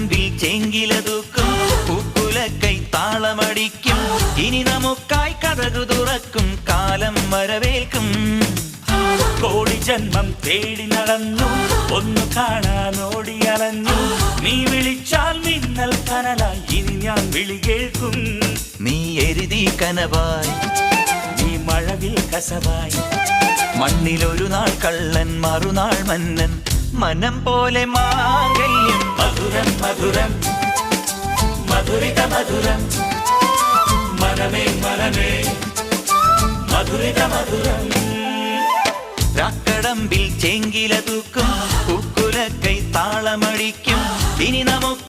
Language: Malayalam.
രാക്കടമ്പിൽ ചേങ്കില തൂക്കും പൂക്കുലക്കൈ താളമടിക്കും ഇനി നമുക്കായി കഥകു തുറക്കും കാലം വരവേൽക്കും കോടി ജന്മം തേടി നടന്നു ഒന്നു കാണാനോടി അലഞ്ഞു നീ വിളിച്ചാൽ മിന്നൽ കനലായി ഇനി ഞാൻ വിളി കേൾക്കും നീ എരുതി കനവായി നീ മഴവിൽ കസവായി മണ്ണിലൊരു നാൾ കള്ളൻ മറുനാൾ മന്നൻ മനം പോലെ മാംഗല്യം മധുരം മധുരം മധുരിത മധുരം മനമേ മനമേ മധുരിത മധുരം രാക്കടമ്പിൽ ചേങ്കില തൂക്കും പൂക്കുലക്കൈ താളമടിക്കും ഇനി നമുക്ക്